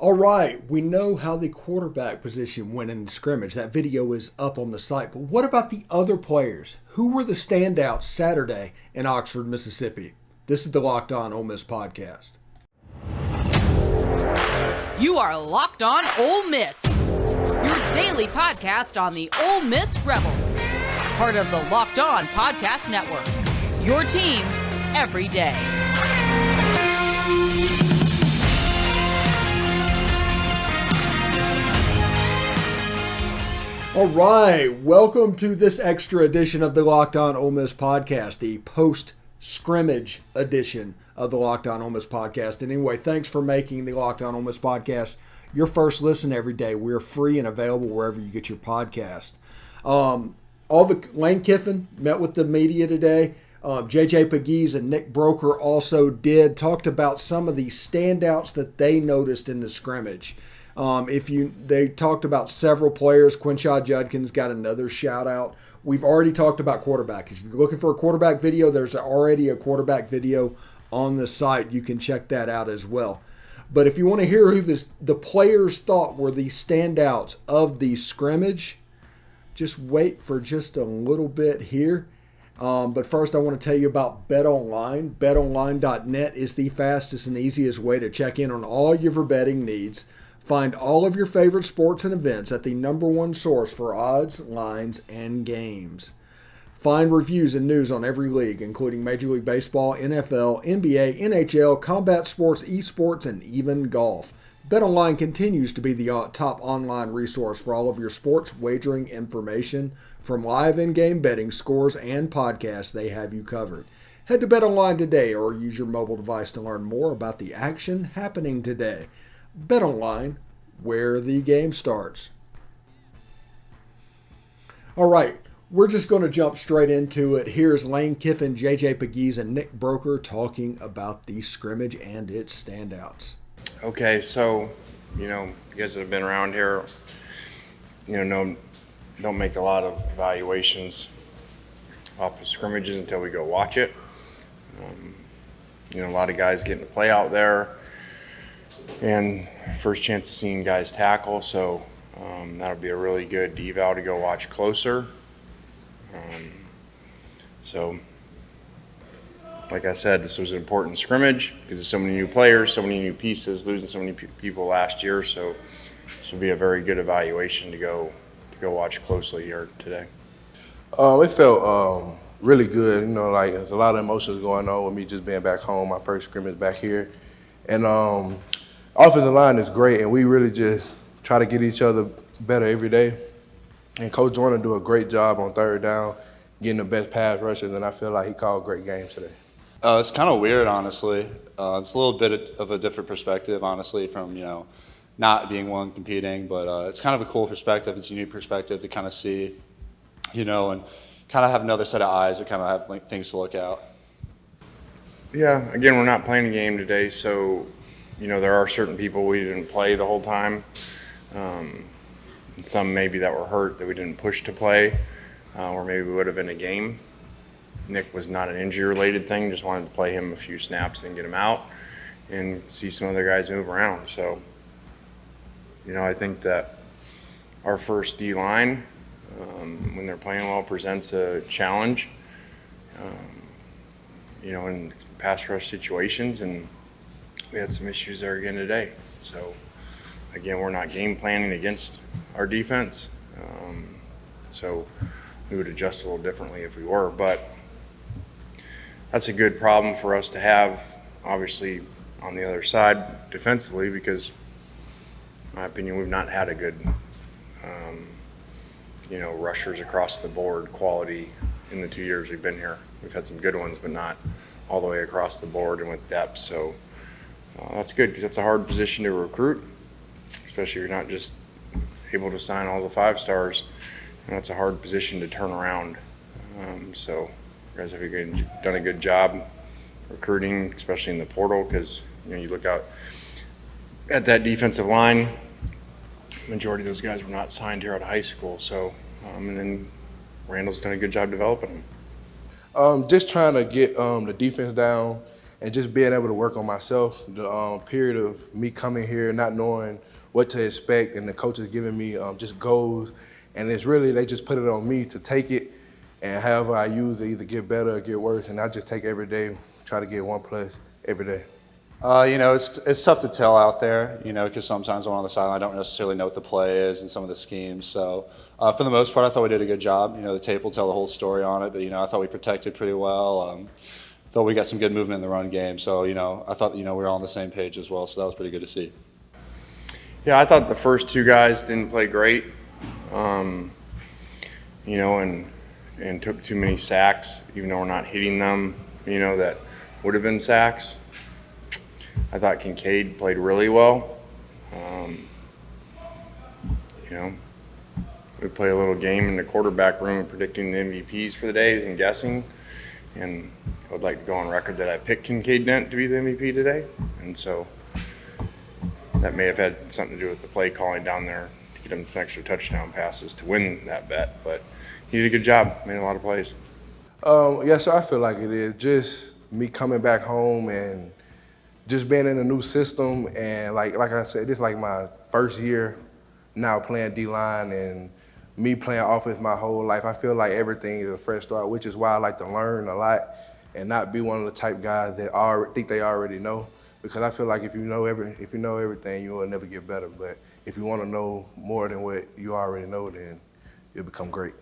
All right, we know how the quarterback position went in the scrimmage. That video is up on the site. But what about the other players? Who were the standouts Saturday in Oxford, Mississippi? This is the Locked On Ole Miss podcast. You are Locked On Ole Miss, your daily podcast on the Ole Miss Rebels. Part of the Locked On Podcast Network, your team every day. All right, welcome to this extra edition of the Locked On Ole Miss podcast, the post-scrimmage edition of the Locked On Ole Miss podcast. And anyway, thanks for making the Locked On Ole Miss podcast your first listen every day. We're free and available wherever you get your podcast. Lane Kiffin met with the media today. Pegues and Nick Broeker also talked about some of the standouts that they noticed in the scrimmage. They talked about several players. Quinshad Judkins got another shout out. We've already talked about quarterback. If you're looking for a quarterback video, there's already a quarterback video on the site. You can check that out as well. But if you want to hear who the players thought were the standouts of the scrimmage, just wait for just a little bit here. But first, I want to tell you about BetOnline. BetOnline.net is the fastest and easiest way to check in on all your betting needs. Find all of your favorite sports and events at the number one source for odds, lines, and games. Find reviews and news on every league, including Major League Baseball, NFL, NBA, NHL, combat sports, esports, and even golf. BetOnline continues to be the top online resource for all of your sports wagering information. From live in-game betting, scores, and podcasts, they have you covered. Head to BetOnline today or use your mobile device to learn more about the action happening today. BetOnline, where the game starts. All right, we're just going to jump straight into it. Here's Lane Kiffin, Pegues, and Nick Broeker talking about the scrimmage and its standouts. Okay, so, you guys that have been around here, don't make a lot of evaluations off of scrimmages until we go watch it. A lot of guys getting to play out there. And first chance of seeing guys tackle, so that'll be a really good eval to go watch closer. So, like I said, this was an important scrimmage because there's so many new players, so many new pieces, losing so many people last year. So this will be a very good evaluation to go watch closely here today. It felt really good. There's a lot of emotions going on with me just being back home, my first scrimmage back here. And offensive line is great, and we really just try to get each other better every day. And Coach Joyner do a great job on third down, getting the best pass rushers, and I feel like he called great games today. It's kind of weird, honestly. It's a little bit of a different perspective, honestly, from, not being one competing. But it's kind of a cool perspective. It's a unique perspective to kind of see, and kind of have another set of eyes to kind of have things to look at. Yeah, again, we're not playing a game today, so, there are certain people we didn't play the whole time. And some maybe that were hurt that we didn't push to play, or maybe we would have been a game. Nick was not an injury-related thing, just wanted to play him a few snaps and get him out and see some other guys move around. So, I think that our first D-line, when they're playing well, presents a challenge, in pass rush situations, and we had some issues there again today. So, again, we're not game planning against our defense, so we would adjust a little differently if we were, but that's a good problem for us to have, obviously, on the other side defensively, because, in my opinion, we've not had a good, rushers across the board quality in the 2 years we've been here. We've had some good ones, but not all the way across the board and with depth. So that's good because that's a hard position to recruit, especially if you're not just able to sign all the 5 stars. And that's a hard position to turn around. So you guys have done a good job recruiting, especially in the portal, because you look out at that defensive line. Majority of those guys were not signed here out of high school. So and then Randall's done a good job developing them. Just trying to get the defense down and just being able to work on myself. The period of me coming here, not knowing what to expect, and the coaches giving me just goals, and it's really, they just put it on me to take it, and however I use it, either get better or get worse, and I just take every day, try to get 1+ every day. It's tough to tell out there, because sometimes I'm on the sideline, I don't necessarily know what the play is and some of the schemes. So for the most part, I thought we did a good job. The tape will tell the whole story on it, but I thought we protected pretty well. Thought we got some good movement in the run game. So I thought we were all on the same page as well. So that was pretty good to see. Yeah, I thought the first two guys didn't play great, and took too many sacks, even though we're not hitting them, that would have been sacks. I thought Kincaid played really well. We play a little game in the quarterback room predicting the MVPs for the days and guessing. And I would like to go on record that I picked Kincaid Dent to be the MVP today. And so that may have had something to do with the play calling down there to get him some extra touchdown passes to win that bet. But he did a good job, made a lot of plays. Yeah, so I feel like it is just me coming back home and just being in a new system, and like I said, this is like my first year now playing D-line, and me playing offense my whole life. I feel like everything is a fresh start, which is why I like to learn a lot and not be one of the type guys that think they already know. Because I feel like if you know everything, you will never get better. But if you want to know more than what you already know, then you'll become great.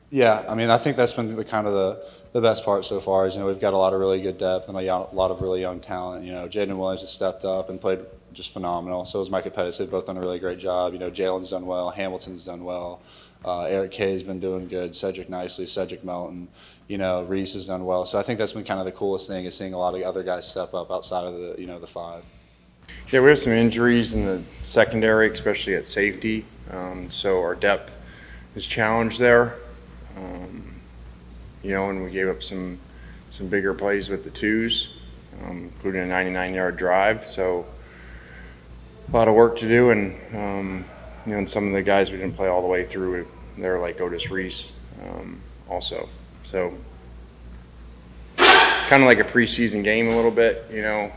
Yeah, I think that's been the best part so far is, we've got a lot of really good depth and a lot of really young talent. Jaden Williams has stepped up and played just phenomenal. So has Micah Pettis. They've both done a really great job. Jalen's done well. Hamilton's done well. Eric Kay's been doing good. Cedric Nicely, Cedric Melton. Reese has done well. So I think that's been kind of the coolest thing is seeing a lot of other guys step up outside of the five. Yeah, we have some injuries in the secondary, especially at safety. So our depth is challenged there. And we gave up some bigger plays with the twos, including a 99-yard drive. So a lot of work to do, and and some of the guys we didn't play all the way through, they're like Otis Reese also. So kind of like a preseason game a little bit, the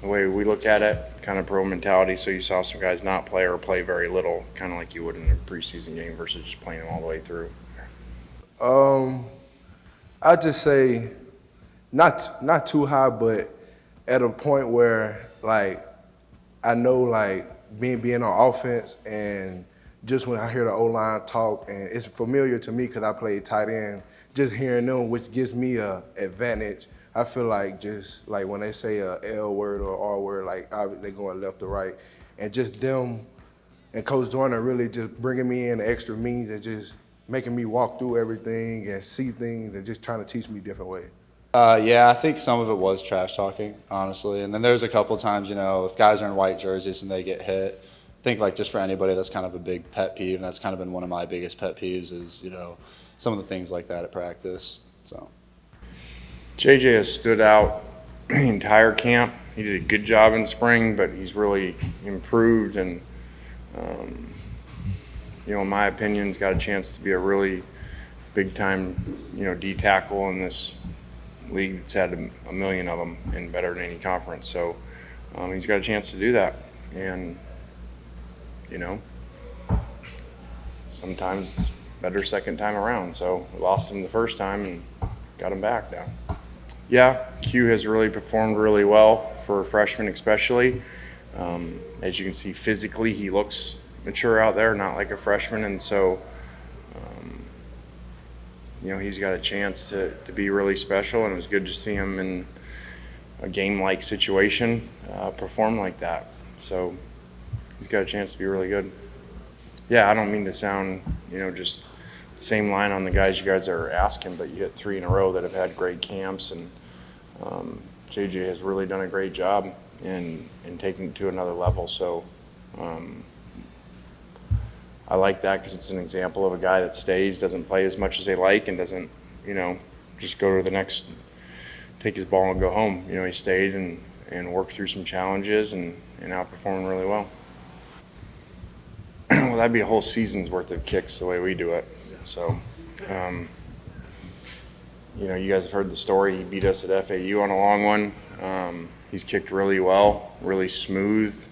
way we look at it, kind of pro mentality. So you saw some guys not play or play very little, kind of like you would in a preseason game versus just playing them all the way through. I'd just say not too high, but at a point where I know being on offense, and just when I hear the O-line talk, and it's familiar to me because I played tight end, just hearing them, which gives me a advantage. I feel like just when they say a L word or R word, they going left or right, and just them and Coach Joyner really just bringing me in the extra means and just making me walk through everything and see things and just trying to teach me different ways. Yeah, I think some of it was trash talking, honestly. And then there's a couple times, if guys are in white jerseys and they get hit, I think just for anybody, that's kind of a big pet peeve. And that's kind of been one of my biggest pet peeves is, some of the things like that at practice. So JJ has stood out the entire camp. He did a good job in spring, but he's really improved, and in my opinion, he's got a chance to be a really big-time, D tackle in this league that's had a million of them and better than any conference. So he's got a chance to do that. And, sometimes it's better second time around. So we lost him the first time and got him back now. Yeah, Q has really performed really well for a freshman especially. As you can see, physically he looks mature out there, not like a freshman, and so he's got a chance to be really special, and it was good to see him in a game-like situation perform like that. So he's got a chance to be really good. Yeah, I don't mean to sound just same line on the guys you guys are asking, but you hit 3 in a row that have had great camps, and JJ has really done a great job in taking it to another level. So I like that because it's an example of a guy that stays, doesn't play as much as they like, and doesn't, just go to the next, take his ball and go home. He stayed and worked through some challenges and outperformed really well. Well, that'd be a whole season's worth of kicks the way we do it. So, You guys have heard the story. He beat us at FAU on a long one. He's kicked really well, really smooth.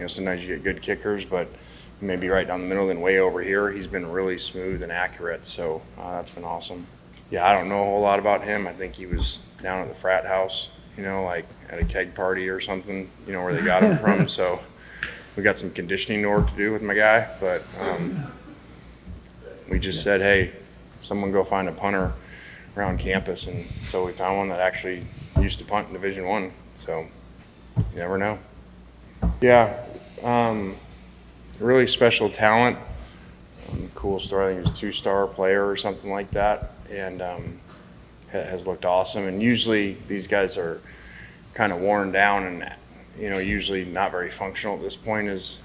Sometimes you get good kickers, but maybe right down the middle and way over here, he's been really smooth and accurate. So that's been awesome. Yeah, I don't know a whole lot about him. I think he was down at the frat house, like at a keg party or something, where they got him from. So we got some conditioning work to do with my guy, but we just said, hey, someone go find a punter around campus, and so we found one that actually used to punt in Division I. So you never know. Yeah, really special talent. Cool story. I think he was a 2-star player or something like that, and has looked awesome. And usually these guys are kind of worn down and usually not very functional at this point as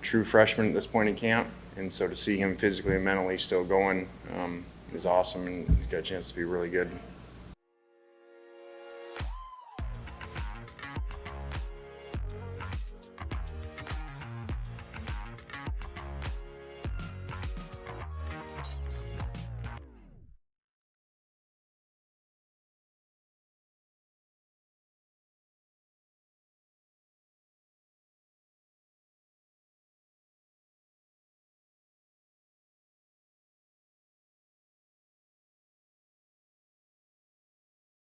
true freshmen at this point in camp. And so to see him physically and mentally still going is awesome, and he's got a chance to be really good.